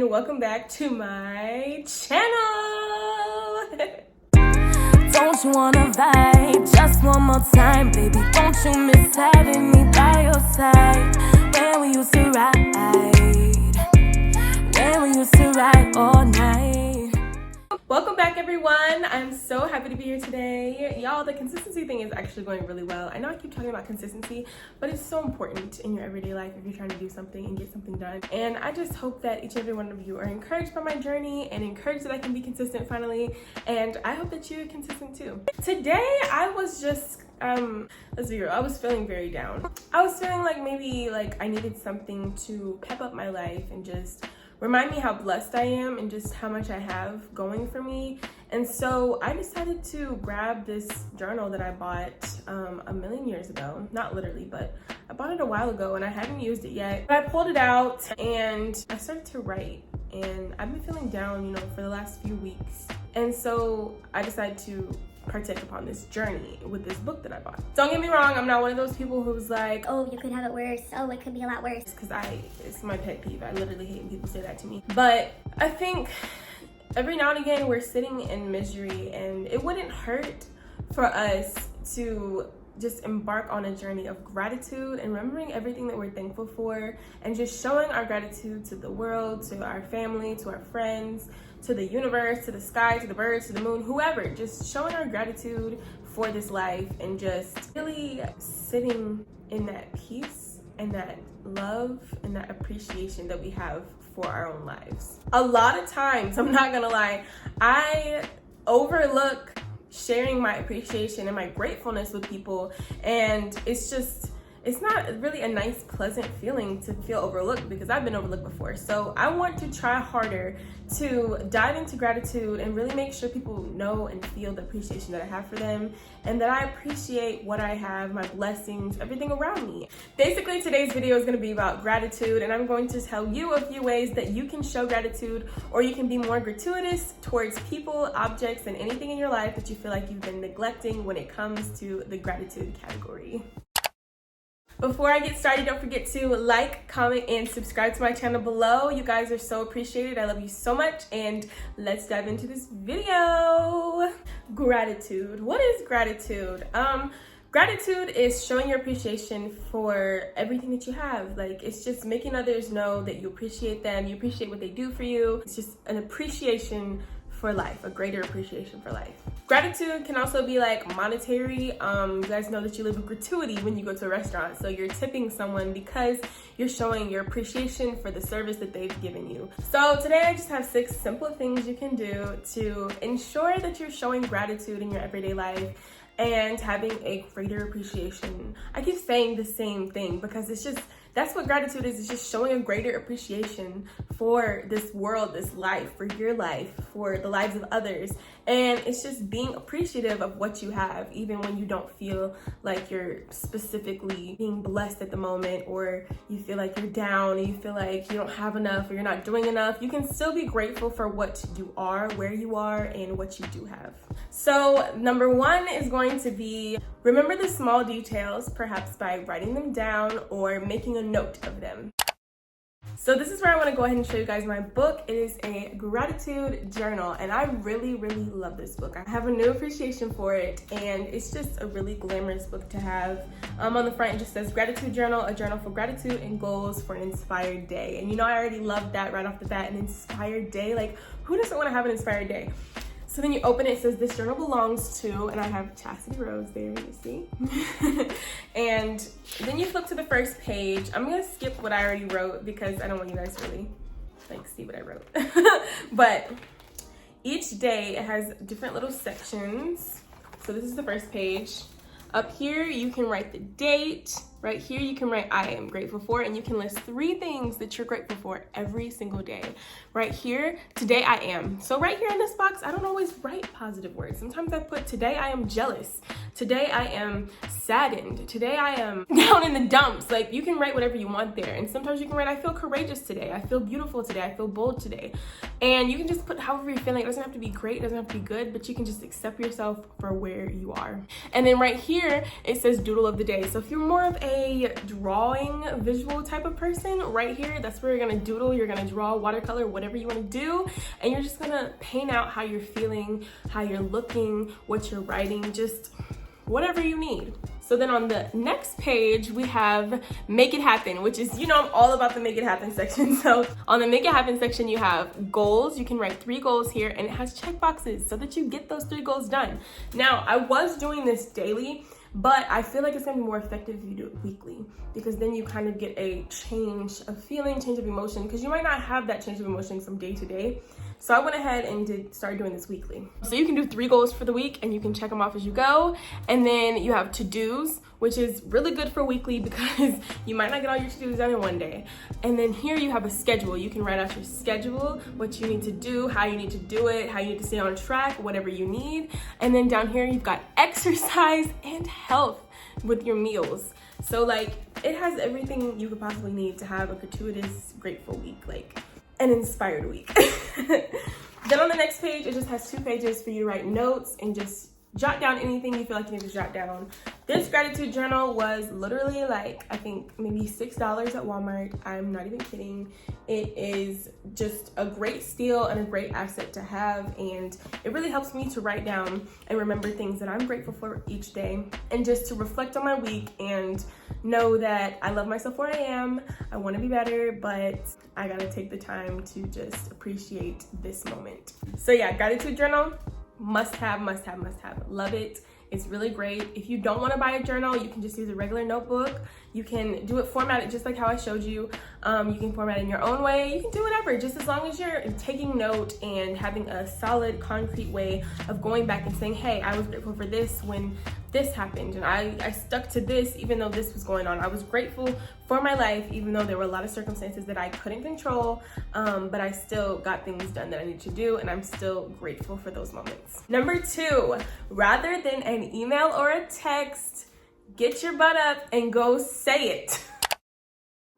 and welcome back to my channel. Don't you wanna vibe just one more time, baby? Don't you miss having me by your side? When we used to ride all night. Welcome back, everyone. I'm so happy to be here today. Y'all, the consistency thing is actually going really well. I know I keep talking about consistency, but it's so important in your everyday life if you're trying to do something and get something done. And I just hope that each and every one of you are encouraged by my journey and encouraged that I can be consistent finally. And I hope that you're consistent too. Today, I was just, let's be real, I was feeling very down. I was feeling like maybe I needed something to pep up my life and just remind me how blessed I am and just how much I have going for me. And so I decided to grab this journal that I bought a million years ago. Not literally, but I bought it a while ago and I hadn't used it yet. But I pulled it out and I started to write. And I've been feeling down, for the last few weeks. And so I decided to partake upon this journey with this book that I bought. Don't get me wrong, I'm not one of those people who's like, oh, you could have it worse. Oh, it could be a lot worse. Because it's my pet peeve. I literally hate when people say that to me. But I think every now and again we're sitting in misery, and it wouldn't hurt for us to just embark on a journey of gratitude and remembering everything that we're thankful for and just showing our gratitude to the world, to our family, to our friends, to the universe, to the sky, to the birds, to the moon, whoever. Just showing our gratitude for this life and just really sitting in that peace and that love and that appreciation that we have for our own lives. A lot of times, I'm not gonna lie, I overlook sharing my appreciation and my gratefulness with people, and it's not really a nice, pleasant feeling to feel overlooked, because I've been overlooked before. So I want to try harder to dive into gratitude and really make sure people know and feel the appreciation that I have for them, and that I appreciate what I have, my blessings, everything around me. Basically, today's video is going to be about gratitude, and I'm going to tell you a few ways that you can show gratitude, or you can be more gratuitous towards people, objects, and anything in your life that you feel like you've been neglecting when it comes to the gratitude category. Before I get started, don't forget to like, comment, and subscribe to my channel below. You guys are so appreciated. I love you so much, and let's dive into this video. Gratitude. What is gratitude? Gratitude is showing your appreciation for everything that you have. It's just making others know that you appreciate them, you appreciate what they do for you. It's just an appreciation for life, a greater appreciation for life. Gratitude can also be monetary. You guys know that you live with gratuity when you go to a restaurant. So you're tipping someone because you're showing your appreciation for the service that they've given you. So today I just have 6 simple things you can do to ensure that you're showing gratitude in your everyday life and having a greater appreciation. I keep saying the same thing because that's what gratitude is. It's just showing a greater appreciation for this world, this life, for your life, for the lives of others. And it's just being appreciative of what you have, even when you don't feel like you're specifically being blessed at the moment, or you feel like you're down, or you feel like you don't have enough, or you're not doing enough. You can still be grateful for what you are, where you are, and what you do have. So number 1 is going to be, remember the small details, perhaps by writing them down or making a note of them. So this is where I want to go ahead and show you guys my book. It is a gratitude journal, and I really, really love this book. I have a new appreciation for it, and it's just a really glamorous book to have. On the front, it just says gratitude journal, a journal for gratitude and goals for an inspired day. And I already love that right off the bat, an inspired day. Who doesn't want to have an inspired day? So then you open it, it says this journal belongs to, and I have Chasity Rose there, you see. And then you flip to the first page. I'm gonna skip what I already wrote because I don't want you guys to really see what I wrote. But each day it has different little sections. So this is the first page. Up here you can write the date. Right here you can write I am grateful for, and you can list 3 things that you're grateful for every single day. Right here, today I am. So right here in this box, I don't always write positive words. Sometimes I put today I am jealous. Today I am saddened. Today I am down in the dumps. You can write whatever you want there. And sometimes you can write I feel courageous today. I feel beautiful today. I feel bold today. And you can just put however you're feeling. It doesn't have to be great. It doesn't have to be good, but you can just accept yourself for where you are. And then right here, it says doodle of the day. So if you're more of a drawing visual type of person, right here, that's where you're gonna doodle, you're gonna draw, watercolor, whatever you wanna do, and you're just gonna paint out how you're feeling, how you're looking, what you're writing, just whatever you need. So then on the next page, we have Make It Happen, which is, you know, I'm all about the Make It Happen section. So on the Make It Happen section, you have goals. You can write 3 goals here, and it has check boxes so that you get those 3 goals done. Now, I was doing this daily, but I feel like it's gonna be more effective if you do it weekly, because then you kind of get a change of feeling, change of emotion, because you might not have that change of emotion from day to day. So I went ahead and started doing this weekly. So you can do 3 goals for the week and you can check them off as you go. And then you have to-dos, which is really good for weekly because you might not get all your to-dos done in one day. And then here you have a schedule. You can write out your schedule, what you need to do, how you need to do it, how you need to stay on track, whatever you need. And then down here you've got exercise and health with your meals. So like, it has everything you could possibly need to have a gratuitous, grateful week, like an inspired week. Then on the next page, it just has 2 pages for you to write notes and just jot down anything you feel like you need to jot down. This gratitude journal was literally like, I think maybe $6 at Walmart. I'm not even kidding. It is just a great steal and a great asset to have, and it really helps me to write down and remember things that I'm grateful for each day, and just to reflect on my week and know that I love myself where I am. I want to be better, but I gotta take the time to just appreciate this moment. So yeah, gratitude journal, must have, must have, must have. Love it. It's really great. If you don't want to buy a journal, you can just use a regular notebook. You can do it formatted just like how I showed you. You can format it in your own way. You can do whatever, just as long as you're taking note and having a solid, concrete way of going back and saying, hey, I was grateful for this when this happened, and I stuck to this even though this was going on. I was grateful for my life even though there were a lot of circumstances that I couldn't control, but I still got things done that I need to do, and I'm still grateful for those moments. Number 2, rather than an email or a text, get your butt up and go say it.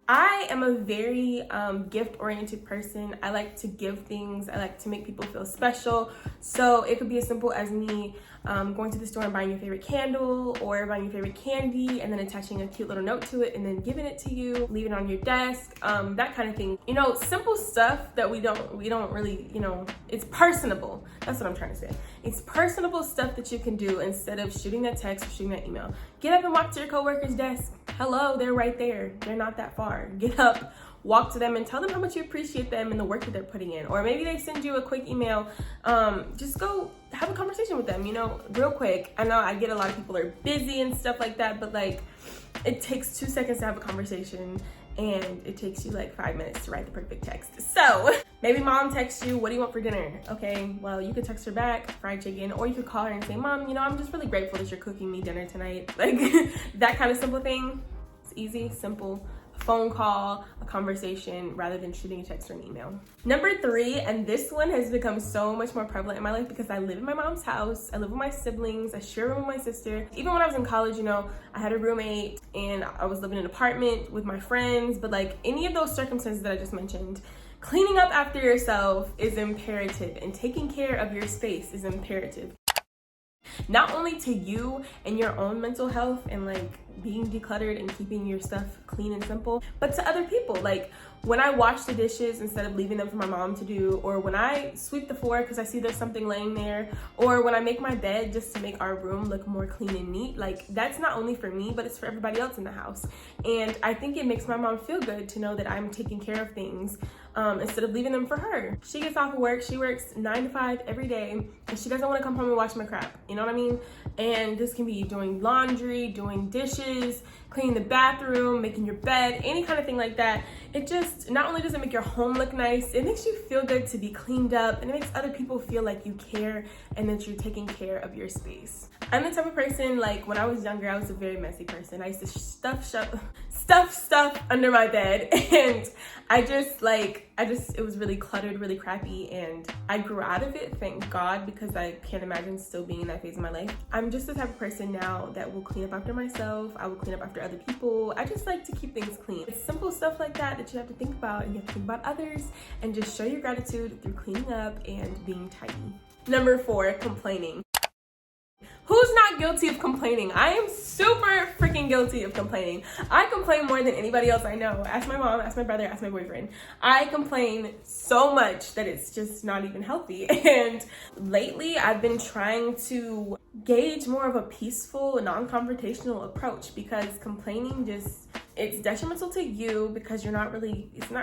I am a very gift-oriented person. I like to give things. I like to make people feel special. So it could be as simple as me going to the store and buying your favorite candle, or buying your favorite candy and then attaching a cute little note to it and then giving it to you, leaving it on your desk, that kind of thing. You know, simple stuff that we don't really, you know, it's personable. That's what I'm trying to say. It's personable stuff that you can do instead of shooting that text or shooting that email. Get up and walk to your coworker's desk. Hello, they're right there. They're not that far. Get up, walk to them, and tell them how much you appreciate them and the work that they're putting in. Or maybe they send you a quick email. Just go have a conversation with them, you know, real quick. I know I get a lot of people are busy and stuff like that, but like, it takes 2 seconds to have a conversation, and it takes you like 5 minutes to write the perfect text. So maybe mom texts you, what do you want for dinner? Okay, well, you could text her back, fried chicken, or you could call her and say, Mom, you know, I'm just really grateful that you're cooking me dinner tonight. Like that kind of simple thing. It's easy, simple. A phone call, a conversation, rather than shooting a text or an email. Number 3, and this one has become so much more prevalent in my life because I live in my mom's house. I live with my siblings. I share a room with my sister. Even when I was in college, you know, I had a roommate and I was living in an apartment with my friends. But like any of those circumstances that I just mentioned, cleaning up after yourself is imperative, and taking care of your space is imperative. Not only to you and your own mental health and like being decluttered and keeping your stuff clean and simple, but to other people. Like when I wash the dishes instead of leaving them for my mom to do, or when I sweep the floor because I see there's something laying there, or when I make my bed just to make our room look more clean and neat, like that's not only for me, but it's for everybody else in the house. And I think it makes my mom feel good to know that I'm taking care of things instead of leaving them for her. She gets off of work, she works 9 to 5 every day, and she doesn't want to come home and watch my crap, you know what I mean? And this can be doing laundry, doing dishes, cleaning the bathroom, making your bed, any kind of thing like that. It just, not only does it make your home look nice, it makes you feel good to be cleaned up, and it makes other people feel like you care and that you're taking care of your space. I'm the type of person, like when I was younger, I was a very messy person. I used to stuff stuff under my bed, and it was really cluttered, really crappy, and I grew out of it, thank God, because I can't imagine still being in that phase of my life. I'm just the type of person now that will clean up after myself. I will clean up after other people. I just like to keep things clean. It's simple stuff like that that you have to think about, and you have to think about others, and just show your gratitude through cleaning up and being tidy. Number 4, complaining. Who's not guilty of complaining? I am super freaking guilty of complaining. I complain more than anybody else I know. Ask my mom, ask my brother, ask my boyfriend. I complain so much that it's just not even healthy. And lately I've been trying to gauge more of a peaceful, non-confrontational approach, because complaining it's detrimental to you because it's not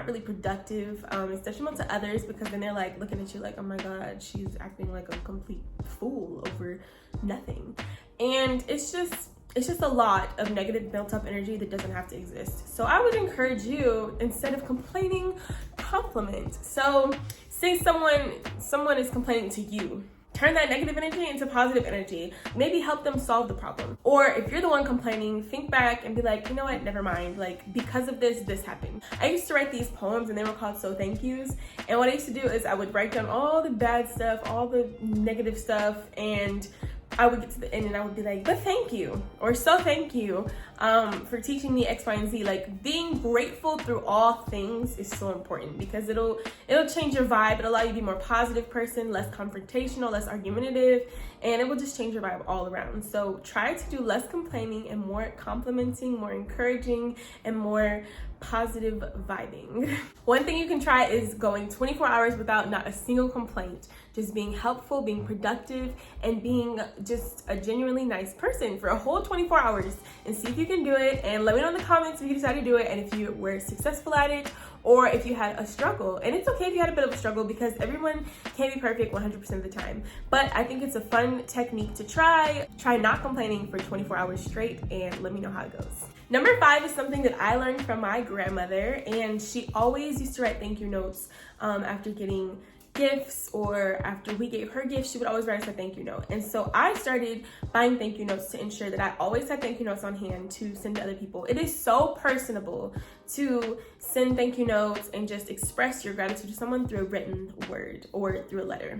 really productive. It's detrimental to others because then they're like looking at you like, oh my God, she's acting like a complete fool over nothing. And it's just a lot of negative built up energy that doesn't have to exist. So I would encourage you, instead of complaining, compliment. So say someone is complaining to you, turn that negative energy into positive energy. Maybe help them solve the problem. Or if you're the one complaining, think back and be like, you know what, never mind. Like, because of this happened. I used to write these poems and they were called So Thank Yous. And what I used to do is I would write down all the bad stuff, all the negative stuff, and I would get to the end and I would be like, but thank you, or so thank you for teaching me X, Y, and Z. Like, being grateful through all things is so important because it'll change your vibe. It'll allow you to be a more positive person, less confrontational, less argumentative, and it will just change your vibe all around. So try to do less complaining and more complimenting, more encouraging, and more positive vibing. One thing you can try is going 24 hours without not a single complaint. Just being helpful, being productive, and being just a genuinely nice person for a whole 24 hours, and see if you can do it. And let me know in the comments if you decide to do it and if you were successful at it, or if you had a struggle. And it's okay if you had a bit of a struggle because everyone can't be perfect 100% of the time. But I think it's a fun technique to try. Try not complaining for 24 hours straight and let me know how it goes. Number 5 is something that I learned from my grandmother, and she always used to write thank you notes after getting gifts, or after we gave her gifts, she would always write us a thank you note. And so I started buying thank you notes to ensure that I always had thank you notes on hand to send to other people. It is so personable to send thank you notes and just express your gratitude to someone through a written word or through a letter.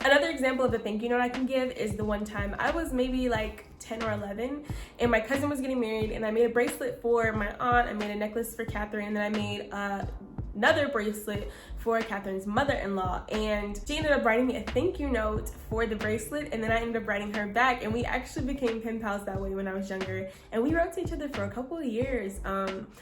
Another example of a thank you note I can give is the one time I was maybe like 10 or 11 and my cousin was getting married, and I made a bracelet for my aunt, I made a necklace for Catherine, and then I made another bracelet for Catherine's mother-in-law, and she ended up writing me a thank you note for the bracelet, and then I ended up writing her back, and we actually became pen pals that way when I was younger, and we wrote to each other for a couple of years.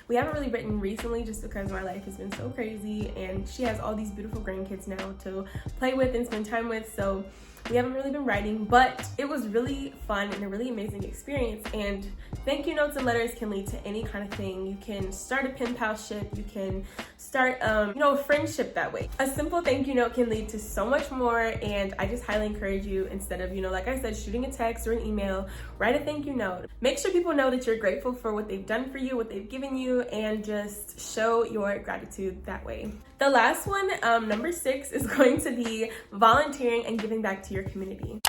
We haven't really written recently just because my life has been so crazy, and she has all these beautiful grandkids now to play with and spend time with, so we haven't really been writing, but it was really fun and a really amazing experience. And thank you notes and letters can lead to any kind of thing. You can start a pen palship, you can start a friendship that way. A simple thank you note can lead to so much more, and I just highly encourage you, instead of like I said, shooting a text or an email, write a thank you note. Make sure people know that you're grateful for what they've done for you, what they've given you, and just show your gratitude that way. The last one, number 6, is going to be volunteering and giving back to your community.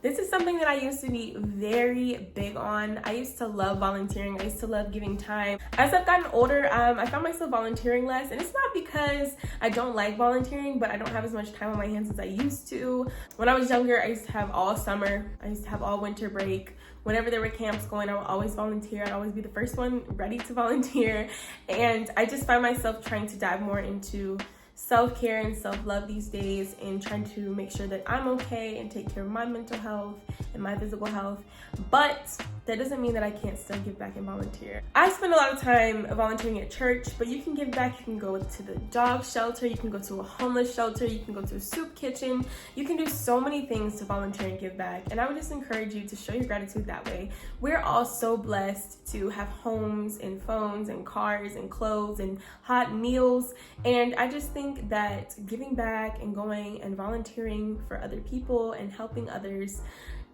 This is something that I used to be very big on. I used to love volunteering. I used to love giving time. As I've gotten older, I found myself volunteering less, and it's not because I don't like volunteering, but I don't have as much time on my hands as I used to. When I was younger, I used to have all summer. I used to have all winter break. Whenever there were camps going, I would always volunteer. I'd always be the first one ready to volunteer. And I just find myself trying to dive more into self-care and self-love these days, and trying to make sure that I'm okay and take care of my mental health and my physical health. But that doesn't mean that I can't still give back and volunteer. I spend a lot of time volunteering at church, but you can give back. You can go to the dog shelter, you can go to a homeless shelter, you can go to a soup kitchen. You can do so many things to volunteer and give back, and I would just encourage you to show your gratitude that way. We're all so blessed to have homes and phones and cars and clothes and hot meals, and I just think that giving back and going and volunteering for other people and helping others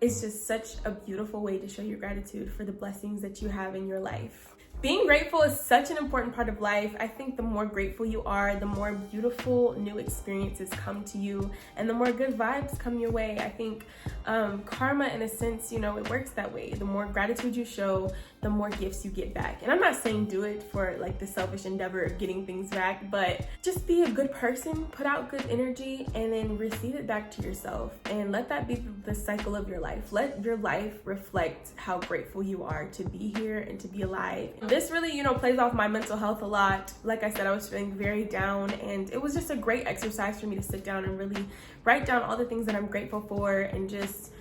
is just such a beautiful way to show your gratitude for the blessings that you have in your life. Being grateful is such an important part of life. I think the more grateful you are, the more beautiful new experiences come to you, and the more good vibes come your way. I think karma, in a sense, it works that way. The more gratitude you show, the more gifts you get back. And I'm not saying do it for like the selfish endeavor of getting things back, but just be a good person, put out good energy, and then receive it back to yourself, and let that be the cycle of your life. Let your life reflect how grateful you are to be here and to be alive. This really, plays off my mental health a lot. Like I said, I was feeling very down, and it was just a great exercise for me to sit down and really write down all the things that I'm grateful for, and just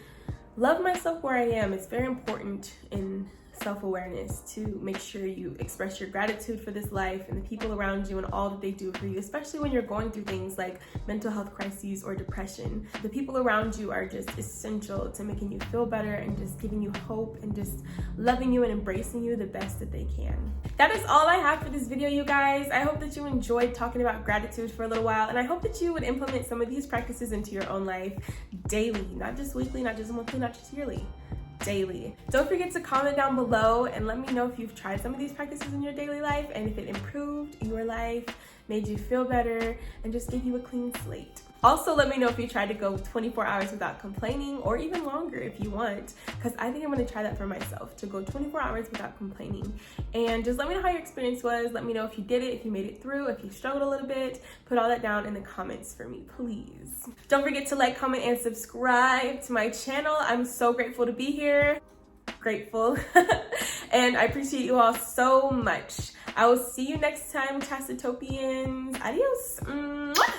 love myself where I am. It's very important in self-awareness to make sure you express your gratitude for this life and the people around you and all that they do for you, especially when you're going through things like mental health crises or depression. The people around you are just essential to making you feel better and just giving you hope and just loving you and embracing you the best that they can. That is all I have for this video, you guys. I hope that you enjoyed talking about gratitude for a little while, and I hope that you would implement some of these practices into your own life daily, not just weekly, not just monthly, not just yearly. Daily. Don't forget to comment down below and let me know if you've tried some of these practices in your daily life and if it improved your life, made you feel better, and just gave you a clean slate. Also, let me know if you tried to go 24 hours without complaining, or even longer if you want, because I think I'm going to try that for myself, to go 24 hours without complaining. And just let me know how your experience was. Let me know if you did it, if you made it through, if you struggled a little bit. Put all that down in the comments for me, please. Don't forget to like, comment, and subscribe to my channel. I'm so grateful to be here. Grateful. And I appreciate you all so much. I will see you next time, Chasitopians. Adios. Mwah!